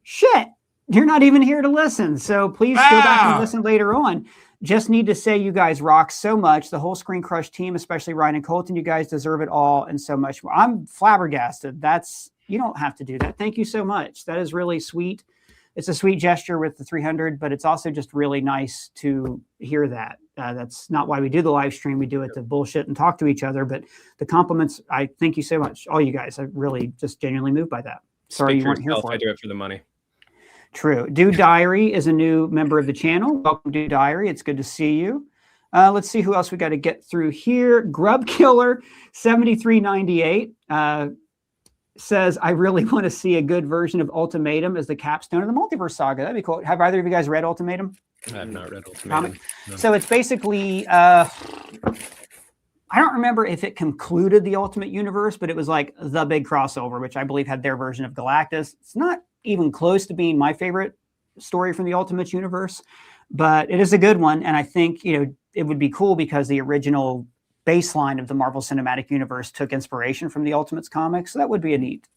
Shit. You're not even here to listen. So please go back and listen later on. Just need to say you guys rock so much. The whole ScreenCrush team, especially Ryan and Colton, you guys deserve it all and so much more. I'm flabbergasted. You don't have to do that. Thank you so much. That is really sweet. It's a sweet gesture with the 300, but it's also just really nice to hear that. That's not why we do the live stream. We do it to bullshit and talk to each other. But the compliments, I thank you so much, all you guys. I really just genuinely moved by that. Sorry you weren't here for it.
I do it for the money.
True. Dude Diary is a new member of the channel. Welcome, Dude Diary. It's good to see you. Let's see who else we got to get through here. Grub Killer 7398 says, I really want to see a good version of Ultimatum as the capstone of the multiverse saga. That'd be cool. Have either of you guys read Ultimatum?
I have not read Ultimatum. No.
So it's basically, I don't remember if it concluded the Ultimate Universe, but it was like the big crossover, which I believe had their version of Galactus. It's not even close to being my favorite story from the Ultimate Universe, but it is a good one. And I think, you know, it would be cool because the original baseline of the Marvel Cinematic Universe took inspiration from the Ultimates comics. So that would be a neat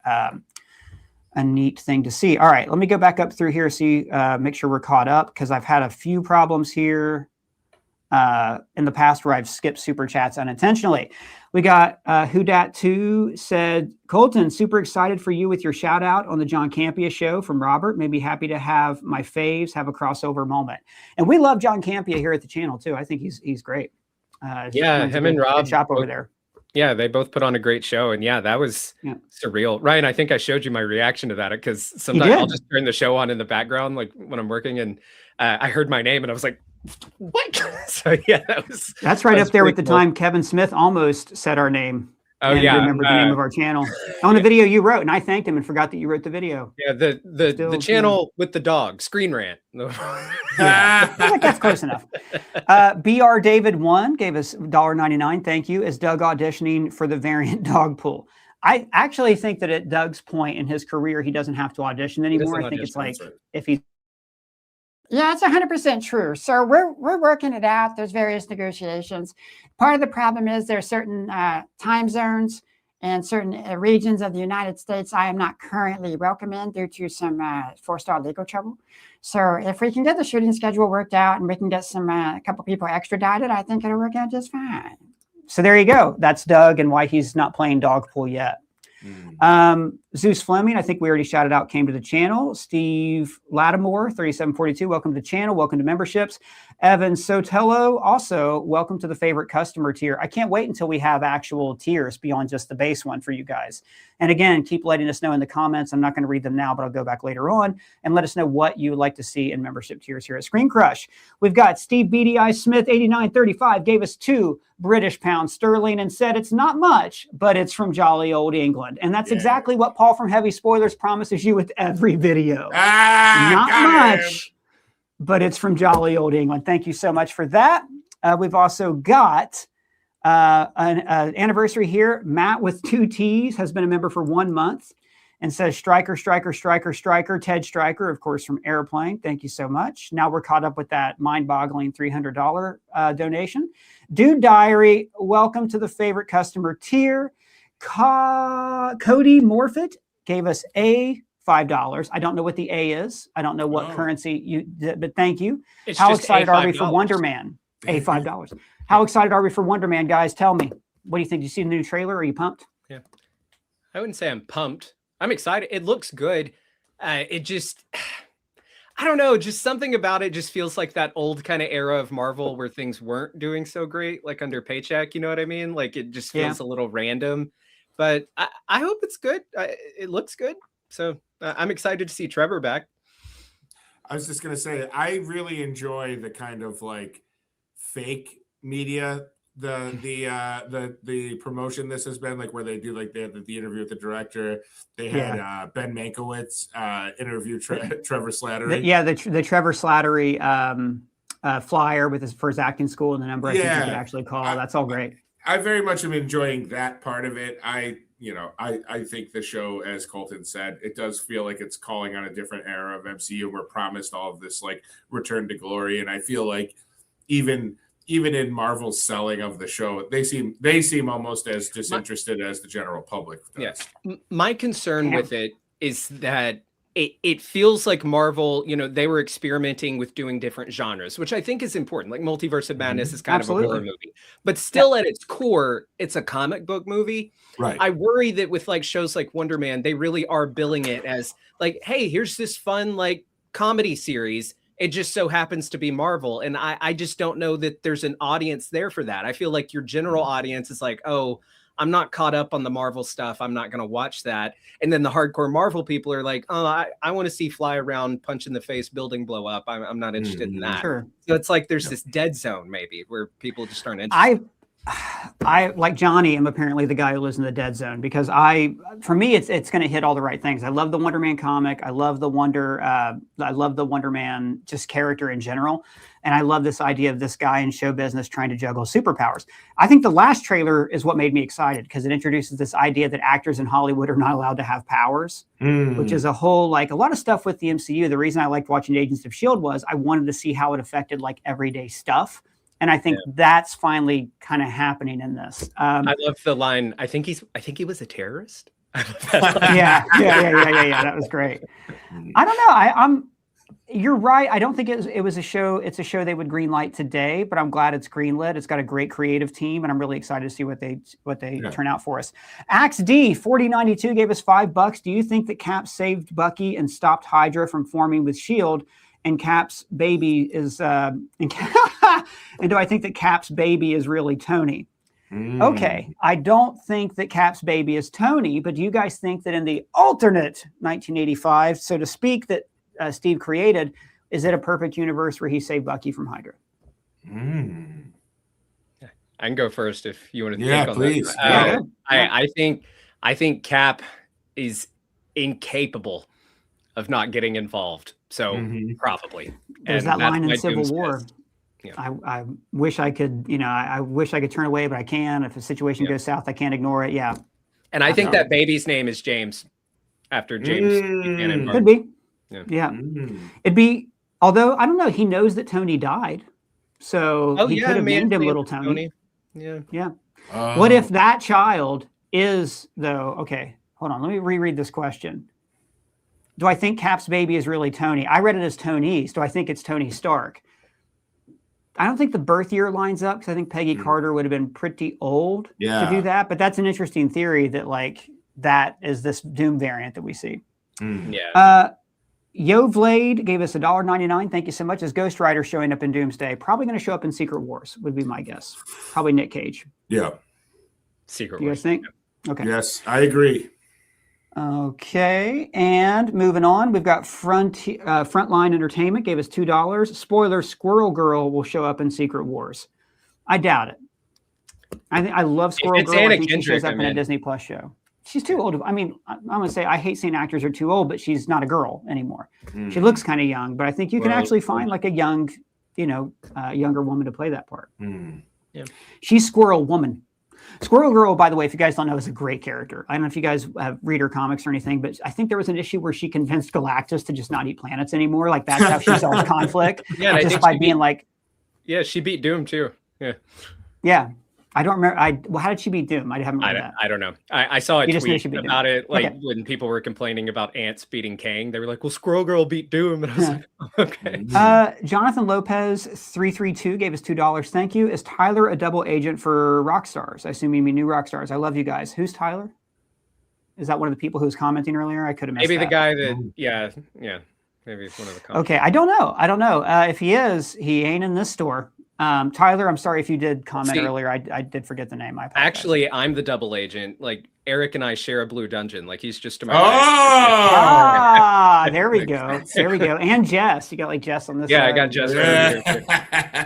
thing to see. All right, let me go back up through here, see, make sure we're caught up, because I've had a few problems here in the past where I've skipped super chats unintentionally. We got Whodat2 said, Colton, super excited for you with your shout out on the John Campea show from Robert. Made me happy to have my faves have a crossover moment. And we love John Campea here at the channel too. I think he's great.
Yeah, him and Rob
shop over there.
Yeah, they both put on a great show, and yeah, that was surreal. Ryan, I think I showed you my reaction to that, because sometimes I'll just turn the show on in the background, like when I'm working, and I heard my name, and I was like, "What?" So yeah,
that's right up there with the time Kevin Smith almost said our name.
Oh yeah,
remember the name of our channel on the video you wrote, and I thanked him and forgot that you wrote the video.
Yeah, the channel with the dog, Screen Rant.
I think that's close enough. BR David 1 gave us $1.99. Thank you. Is Doug auditioning for the variant dog pool? I actually think that at Doug's point in his career, he doesn't have to audition anymore. I think it's like if he's.
Yeah, it's 100% true. So we're working it out. There's various negotiations. Part of the problem is there are certain time zones and certain regions of the United States I am not currently welcome in due to some four-star legal trouble. So if we can get the shooting schedule worked out and we can get some a couple people extradited, I think it'll work out just fine.
So there you go. That's Doug and why he's not playing dog pool yet. Zeus Fleming, I think we already shouted out, came to the channel. Steve Lattimore, 3742, welcome to the channel. Welcome to memberships. Evan Sotelo, also welcome to the favorite customer tier. I can't wait until we have actual tiers beyond just the base one for you guys. And again, keep letting us know in the comments. I'm not going to read them now, but I'll go back later on and let us know what you would like to see in membership tiers here at ScreenCrush. We've got Steve BDI Smith, 8935, gave us 2 British pounds sterling and said it's not much, but it's from jolly old England. And that's exactly what Paul from Heavy Spoilers promises you with every video. Not much, but it's from jolly old England. Thank you so much for that. We've also got an anniversary here. Matt with 2 T's has been a member for 1 month and says Striker, Striker, Striker, Striker, Ted Striker, of course, from Airplane. Thank you so much. Now we're caught up with that mind-boggling $300 donation. Dude Diary, welcome to the favorite customer tier. Cody Morfitt gave us $5. I don't know what the A is. I don't know what currency you did, but thank you. How excited are we for Wonder Man? $5. How excited are we for Wonder Man, guys? Tell me. What do you think? Did you see the new trailer? Are you pumped?
Yeah. I wouldn't say I'm pumped. I'm excited. It looks good. It just, I don't know, just something about it just feels like that old kind of era of Marvel where things weren't doing so great, like under Paycheck, you know what I mean? Like it just feels a little random, but I hope it's good. It looks good. So I'm excited to see Trevor back.
I was just going to say, I really enjoy the kind of like fake media, the promotion this has been, like where they do like they had the interview with the director. They had Ben Mankiewicz interview Trevor Slattery.
The Trevor Slattery flyer with for his acting school and the number I think you could actually call. That's all great.
I very much am enjoying that part of it. I think the show, as Colton said, it does feel like it's calling on a different era of MCU. We're promised all of this like return to glory, and I feel like even in Marvel's selling of the show, they seem almost as disinterested as the general public does.
Yes. My concern with it is that it feels like Marvel, they were experimenting with doing different genres, which I think is important. Like Multiverse of Madness is kind of a horror movie, but still at its core, it's a comic book movie.
Right.
I worry that with like shows like Wonder Man, they really are billing it as like, hey, here's this fun like comedy series. It just so happens to be Marvel. And I just don't know that there's an audience there for that. I feel like your general audience is like, oh, I'm not caught up on the Marvel stuff. I'm not going to watch that. And then the hardcore Marvel people are like, oh, I want to see fly around, punch in the face, building blow up. I'm not interested in that.
Sure.
So it's like there's this dead zone maybe where people just aren't interested.
I like Johnny am apparently the guy who lives in the dead zone because for me it's going to hit all the right things. I love the Wonder Man comic. I love the Wonder Man just character in general, and I love this idea of this guy in show business trying to juggle superpowers. I think the last trailer is what made me excited because it introduces this idea that actors in Hollywood are not allowed to have powers, which is a whole like a lot of stuff with the MCU. The reason I liked watching Agents of S.H.I.E.L.D. was I wanted to see how it affected like everyday stuff. And I think that's finally kind of happening in this.
I love the line. I think he was a terrorist.
Yeah. That was great. I don't know. You're right. I don't think it was a show. It's a show they would greenlight today, but I'm glad it's greenlit. It's got a great creative team, and I'm really excited to see what they turn out for us. Axe D 4092 gave us $5. Do you think that Cap saved Bucky and stopped Hydra from forming with S.H.I.E.L.D.? And Cap's baby is and do I think that Cap's baby is really Tony? Okay, I don't think that Cap's baby is Tony, but do you guys think that in the alternate 1985, so to speak, that Steve created, is it a perfect universe where he saved Bucky from Hydra?
I can go first if you want to.
Yeah, please.
I think Cap is incapable of not getting involved. So probably
there's that line in Civil War. Yeah. I wish I could, I wish I could turn away, but I can. If a situation goes south, I can't ignore it. Yeah.
And I think that baby's name is James, after James.
Could be. Yeah. It'd be. Although I don't know, he knows that Tony died, so he could have named him Little Tony. Yeah. What if that child is though? Okay, hold on. Let me reread this question. Do I think Cap's baby is really Tony? I read it as Tony's. Do I think it's Tony Stark? I don't think the birth year lines up because I think Peggy Carter would have been pretty old to do that. But that's an interesting theory that like that is this Doom variant that we see. Yo Vlade gave us $1.99. Thank you so much. Is Ghost Rider showing up in Doomsday? Probably going to show up in Secret Wars would be my guess. Probably Nick Cage.
Yeah.
Secret
Wars. You guys think? Okay.
Yes, I agree.
Okay, and moving on, we've got Frontline Entertainment gave us $2. Spoiler: Squirrel Girl will show up in Secret Wars. I doubt it. I love Squirrel Girl. I think she shows up in a Disney Plus show. She's too old. I mean, I'm gonna say I hate saying actors are too old, but she's not a girl anymore. She looks kind of young, but I think you can actually find like a young, younger woman to play that part.
Yeah,
she's Squirrel Woman. Squirrel Girl, by the way, if you guys don't know, is a great character. I don't know if you guys read her comics or anything, but I think there was an issue where she convinced Galactus to just not eat planets anymore. Like that's how she solves conflict.
Yeah,
just by being like.
Yeah, she beat Doom too. Yeah.
Yeah. I don't remember. How did she beat Doom? I haven't read that.
I don't know. I saw a tweet about it, like when people were complaining about ants beating Kang. They were like, "Well, Squirrel Girl beat Doom," and I was like, "Okay."
Jonathan Lopez 332 gave us $2. Thank you. Is Tyler a double agent for Rockstars? I assume you mean New Rockstars. I love you guys. Who's Tyler? Is that one of the people who was commenting earlier? I could have missed
maybe
that.
the guy that. Yeah. Maybe it's one of the.
Okay, I don't know. If he is, he ain't in this store. Tyler, I'm sorry if you did comment earlier. I did forget the name. I apologize.
Actually, I'm the double agent. Like Eric and I share a blue dungeon. Like he's just to my
there we go. There we go. And Jess, you got like Jess on this.
Yeah, I got Jess.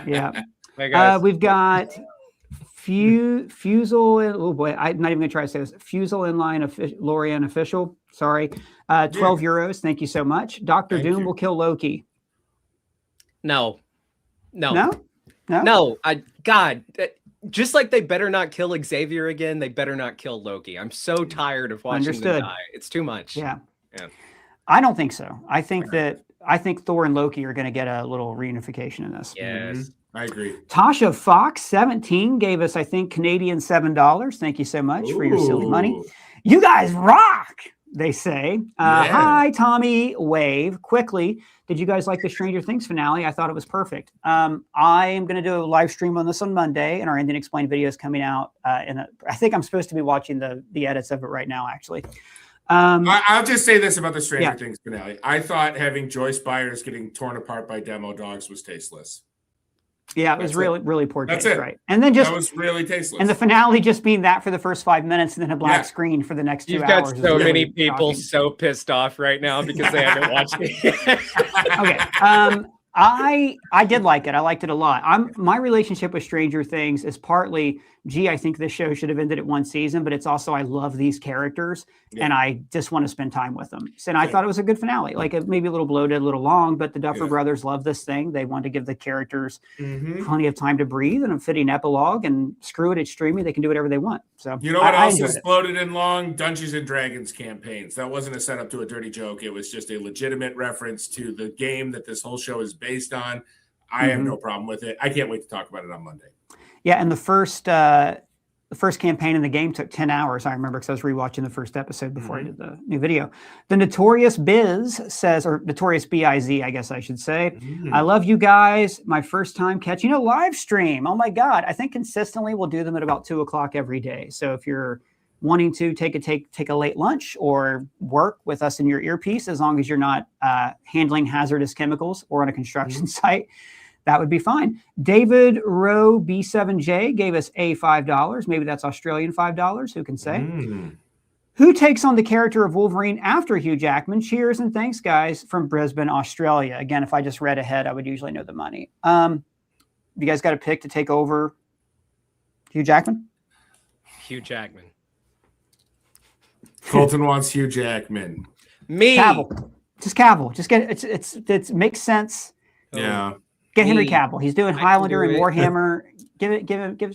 Yeah.
Hey guys.
We've got Fusel. Oh boy, I'm not even gonna try to say this. Fusel Inline Lorian official. Sorry. 12 euros. Thank you so much. Dr. Doom will kill Loki.
No. God, just like they better not kill Xavier again, they better not kill Loki. I'm so tired of watching them die. It's too much.
Yeah. I don't think so. I think Thor and Loki are going to get a little reunification in this.
Yes.
I agree.
Tasha Fox 17 gave us, I think, Canadian $7. Thank you so much for your silly money. You guys rock, they say. Hi, Tommy Wave. Quickly, did you guys like the Stranger Things finale? I thought it was perfect. I am going to do a live stream on this on Monday, and our Indian Explained video is coming out. I think I'm supposed to be watching the edits of it right now, actually.
I'll just say this about the Stranger Things finale. I thought having Joyce Byers getting torn apart by demo dogs was tasteless.
Yeah, it was really poor
That's
taste,
it.
right? And then
That was really tasteless.
and the finale just being that for the first 5 minutes and then a black screen for the next 2
You've
hours.
got so
is
many
really
people
shocking.
so pissed off right now because they haven't watched it.
Okay. I did like it. I liked it a lot. My relationship with Stranger Things is partly, I think this show should have ended at 1 season, but it's also I love these characters and I just want to spend time with them. So, and I thought it was a good finale. Like it maybe a little bloated, a little long, but the Duffer Brothers love this thing. They want to give the characters plenty of time to breathe and a fitting epilogue, and screw it, it's streaming. They can do whatever they want. So
you know what else is bloated and long? Dungeons and Dragons campaigns. That wasn't a setup to a dirty joke. It was just a legitimate reference to the game that this whole show is based on. I have no problem with it. I can't wait to talk about it on Monday.
Yeah, and the first campaign in the game took 10 hours. I remember because I was rewatching the first episode before I did the new video. The Notorious Biz says, or Notorious B-I-Z, I guess I should say, I love you guys. My first time catching a live stream. Oh my God. I think consistently we'll do them at about 2 o'clock every day. So if you're wanting to take a late lunch or work with us in your earpiece, as long as you're not handling hazardous chemicals or on a construction site, that would be fine. David Rowe B7J gave us $5. Maybe that's Australian $5. Who can say? Who takes on the character of Wolverine after Hugh Jackman? Cheers and thanks, guys, from Brisbane, Australia. Again, if I just read ahead, I would usually know the money. You guys got a pick to take over Hugh Jackman?
Hugh Jackman.
Colton wants Hugh Jackman.
Me.
Cavill. Just Cavill. Just get it makes sense.
Yeah.
Get Henry Cavill. He's doing Highlander and Warhammer. Give it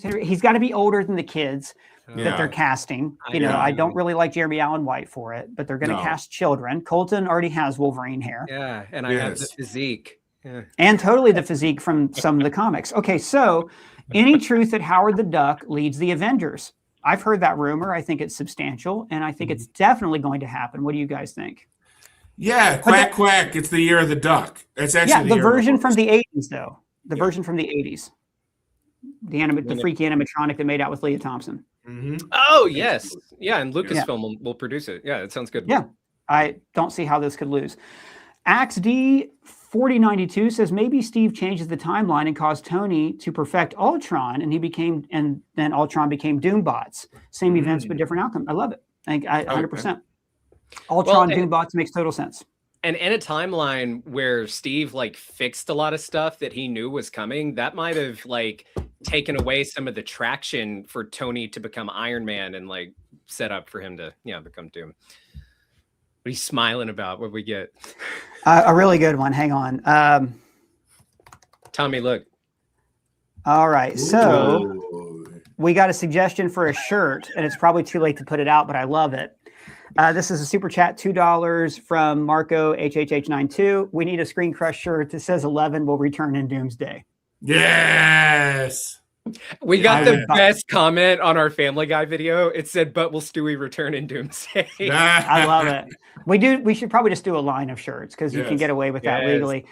Henry. He's got to be older than the kids that they're casting. I don't really like Jeremy Allen White for it, but they're going to cast children. Colton already has Wolverine hair.
Yeah, and I have the physique. Yeah.
And totally the physique from some of the comics. Okay, so any truth that Howard the Duck leads the Avengers? I've heard that rumor. I think it's substantial, and I think it's definitely going to happen. What do you guys think?
Yeah, quack, quack. It's the year of the duck. It's actually
the version from the 80s, though. The version from the 80s. The freaky animatronic that made out with Leah Thompson.
Oh, yes. Yeah, and Lucasfilm will produce it. Yeah, it sounds good.
Yeah, I don't see how this could lose. AxeD 4092 says maybe Steve changes the timeline and caused Tony to perfect Ultron, and then Ultron became Doombots. Same events but different outcome. I love it. I think 100%. Ultron Doombots makes total sense.
And in a timeline where Steve fixed a lot of stuff that he knew was coming, that might have taken away some of the traction for Tony to become Iron Man and set up for him to become Doom. What are you smiling about? What we get?
A really good one. Hang on.
Tommy, look.
All right. So we got a suggestion for a shirt, and it's probably too late to put it out, but I love it. This is a super chat, $2 from Marco HHH92. We need a ScreenCrush shirt that says 11 will return in Doomsday.
Yes.
We got the best comment on our Family Guy video. It said, "But will Stewie return in Doomsday?"
I love it. We should probably just do a line of shirts because you can get away with that legally.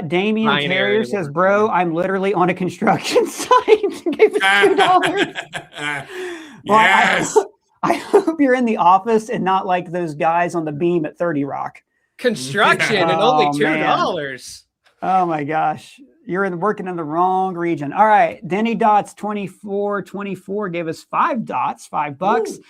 Damien
Ryan
Carrier
Area
says, "Bro, I'm literally on a construction site." Gave us $2.
Yes.
I hope you're in the office and not like those guys on the beam at 30 Rock.
Construction and only $2.
Oh my gosh. You're working in the wrong region. All right. Denny Dots 2424 gave us $5, $5. Ooh.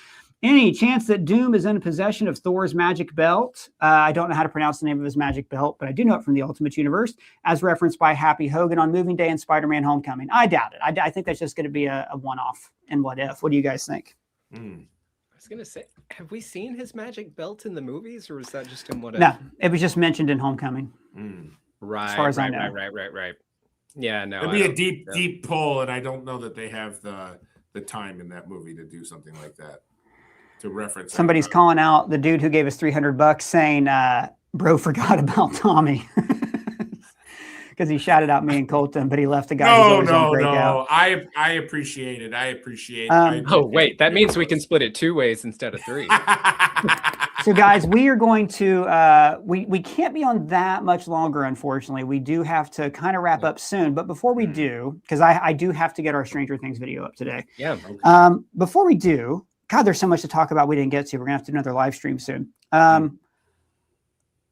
Any chance that Doom is in possession of Thor's magic belt? I don't know how to pronounce the name of his magic belt, but I do know it from the Ultimate Universe, as referenced by Happy Hogan on Moving Day and Spider-Man Homecoming. I doubt it. I think that's just going to be a one-off in What If. What do you guys think?
I was going to say, have we seen his magic belt in the movies, or was that just in What If?
No, it was just mentioned in Homecoming.
Right.
As far as I know.
Right. Yeah, no.
It'd be a deep pull, and I don't know that they have the time in that movie to do something like that. To reference.
Somebody's calling out the dude who gave us $300 saying, bro forgot about Tommy. Because he shouted out me and Colton, but he left the guy who's always on breakout.
I appreciate it. I appreciate it.
Wait, that means we can split it 2 ways instead of 3.
So guys, we are going to, we can't be on that much longer, unfortunately. We do have to kind of wrap up soon. But before we do, because I do have to get our Stranger Things video up today.
Yeah.
Before we do, God, there's so much to talk about we didn't get to. We're going to have to do another live stream soon.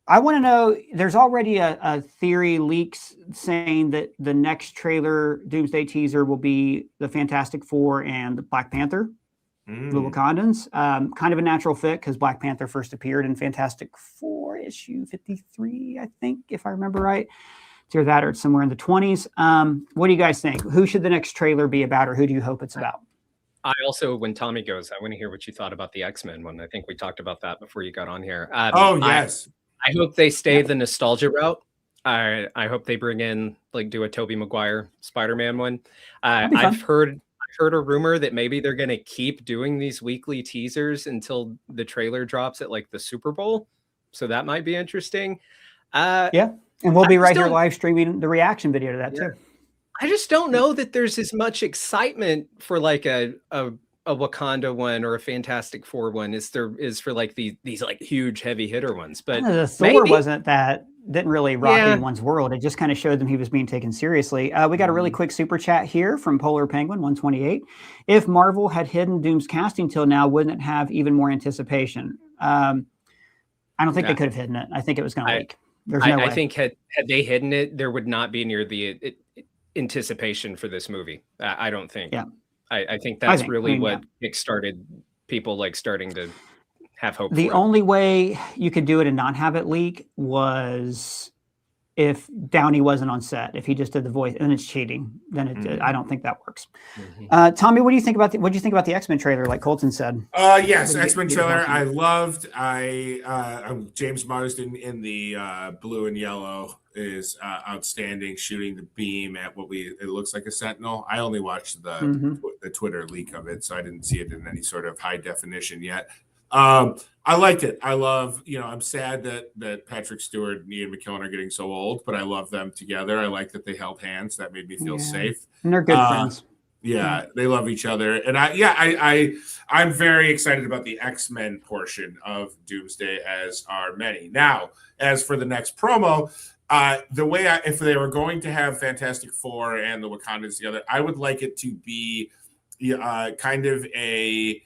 I want to know, there's already a theory leaks saying that the next trailer Doomsday teaser will be the Fantastic Four and the Black Panther, the Wakandans. Kind of a natural fit because Black Panther first appeared in Fantastic Four issue 53, I think, if I remember right. It's either that or it's somewhere in the 20s. What do you guys think? Who should the next trailer be about, or who do you hope it's about?
I also, when Tommy goes, I want to hear what you thought about the X-Men one. I think we talked about that before you got on here.
Yes.
I hope they stay the nostalgia route. I hope they bring in, like, do a Tobey Maguire Spider-Man one. I've heard a rumor that maybe they're going to keep doing these weekly teasers until the trailer drops at like the Super Bowl. So that might be interesting.
Yeah. And we'll be right here live streaming the reaction video to that too.
I just don't know that there's as much excitement for like a Wakanda one or a Fantastic Four one as there is for like these like huge heavy hitter ones. But
the Thor didn't really rock anyone's world. It just kind of showed them he was being taken seriously. We got a really quick super chat here from Polar Penguin 128. If Marvel had hidden Doom's casting till now, wouldn't it have even more anticipation? I don't think they could have hidden it. I think it was going to leak. There's no way.
I think had they hidden it, there would not be near the anticipation for this movie. I don't think. Yeah. I think that's really what kickstarted people like starting to have hope. The
only way you could do it and not have it leak was if Downey wasn't on set. If he just did the voice, and it's cheating, then I don't think that works. Tommy, what do you think about the X-Men trailer? Like Colton said.
Yes, X-Men trailer I loved. James Marsden in the blue and yellow is outstanding, shooting the beam at it looks like a Sentinel. I only watched the Twitter leak of it, so I didn't see it in any sort of high definition yet. I liked it. I love, I'm sad that Patrick Stewart and Ian McKellen are getting so old, but I love them together. I like that they held hands. That made me feel safe.
And they're good friends.
Yeah, they love each other. And I'm very excited about the X-Men portion of Doomsday, as are many. Now, as for the next promo, if they were going to have Fantastic Four and the Wakandans together, I would like it to be kind of a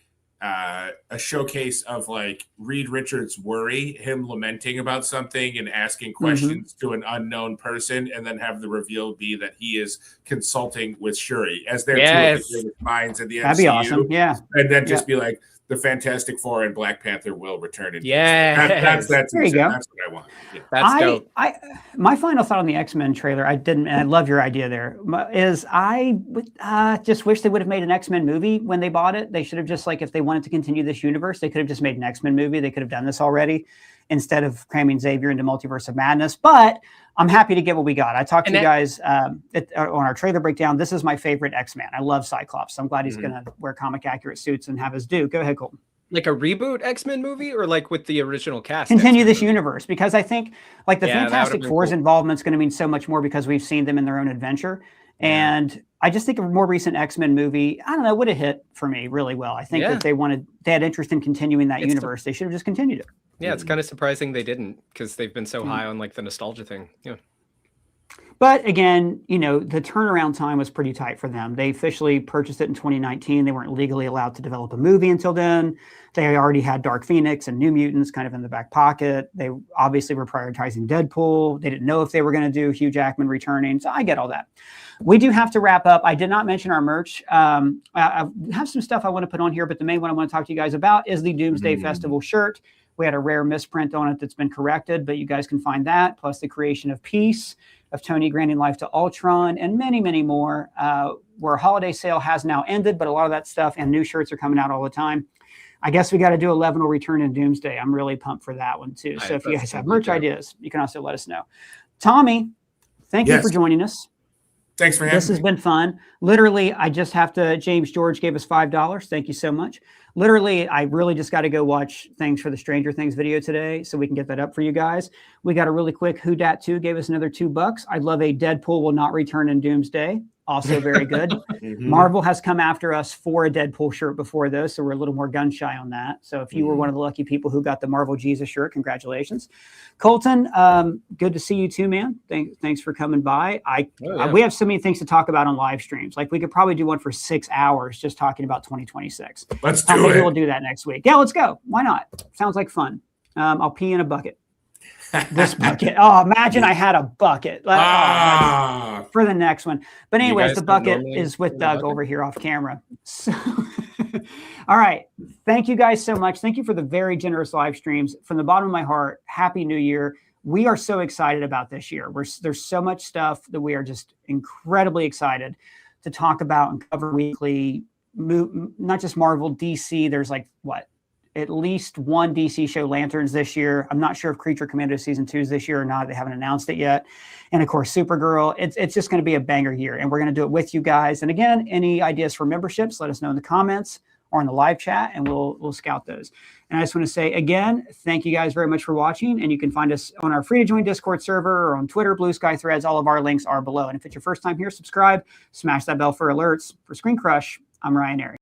showcase of like Reed Richards' worry, him lamenting about something and asking questions to an unknown person, and then have the reveal be that he is consulting with Shuri as their two of the greatest minds in the MCU.
That'd be awesome. Yeah.
And then just be like, the Fantastic Four and Black Panther will return.
That's
there you go. That's what I want. Yeah.
That's dope.
My final thought on the X-Men trailer, and I love your idea there, is I would just wish they would have made an X-Men movie when they bought it. They should have just, like, if they wanted to continue this universe, they could have just made an X-Men movie. They could have done this already instead of cramming Xavier into Multiverse of Madness. But I'm happy to get what we got. I talked to you guys on our trailer breakdown. This is my favorite X-Man. I love Cyclops. So I'm glad he's going to wear comic accurate suits and have his due. Go ahead, Colton.
Like a reboot X-Men movie, or like with the original cast?
Continue this universe, because I think like the Fantastic Four's involvement is going to mean so much more because we've seen them in their own adventure. And I just think a more recent X-Men movie, I don't know, would have hit for me really well. I think that they had interest in continuing that universe. They should have just continued it.
Yeah, it's kind of surprising they didn't, because they've been so high on like the nostalgia thing. Yeah.
But again, the turnaround time was pretty tight for them. They officially purchased it in 2019. They weren't legally allowed to develop a movie until then. They already had Dark Phoenix and New Mutants kind of in the back pocket. They obviously were prioritizing Deadpool. They didn't know if they were going to do Hugh Jackman returning. So I get all that. We do have to wrap up. I did not mention our merch. I have some stuff I want to put on here, but the main one I want to talk to you guys about is the Doomsday Festival shirt. We had a rare misprint on it that's been corrected, but you guys can find that, plus the creation of Peace, of Tony granting life to Ultron, and many, many more. Where holiday sale has now ended, but a lot of that stuff and new shirts are coming out all the time. I guess we got to do 11 will return in Doomsday. I'm really pumped for that one too. So if you guys have merch ideas, you can also let us know. Tommy, thank you for joining us.
Thanks for having me.
This has been fun. Literally, I just have to, James George gave us $5. Thank you so much. Literally, I really just got to go watch things for the Stranger Things video today so we can get that up for you guys. We got a really quick Who Dat 2 gave us another $2. I'd love a Deadpool will not return in Doomsday. Also very good. Marvel has come after us for a Deadpool shirt before those, so we're a little more gun shy on that. So if you were one of the lucky people who got the Marvel Jesus shirt, congratulations. Colton, good to see you too, man. Thanks for coming by. We have so many things to talk about on live streams. Like we could probably do one for 6 hours just talking about 2026.
Let's do it.
Maybe we'll do that next week. Yeah, let's go. Why not? Sounds like fun. I'll pee in a bucket. This bucket. Oh, imagine I had a bucket.
Ah,
For the next one. But
You
anyways,
guys
the
don't
bucket
normally
is with
do the
Doug
bucket?
over here off camera. So, all right. Thank you guys so much. Thank you for the very generous live streams. From the bottom of my heart, Happy New Year. We are so excited about this year. There's so much stuff that we are just incredibly excited to talk about and cover weekly. Not just Marvel, DC. There's like, what? At least one DC show, Lanterns, this year. I'm not sure if Creature Commando season 2 is this year or not. They haven't announced it yet. And of course, Supergirl. It's just going to be a banger year, and we're going to do it with you guys. And again, any ideas for memberships, let us know in the comments or in the live chat, and we'll scout those. And I just want to say again, thank you guys very much for watching. And you can find us on our free to join Discord server or on Twitter, Blue Sky Threads. All of our links are below. And if it's your first time here, subscribe, smash that bell for alerts. For ScreenCrush, I'm Ryan Airy.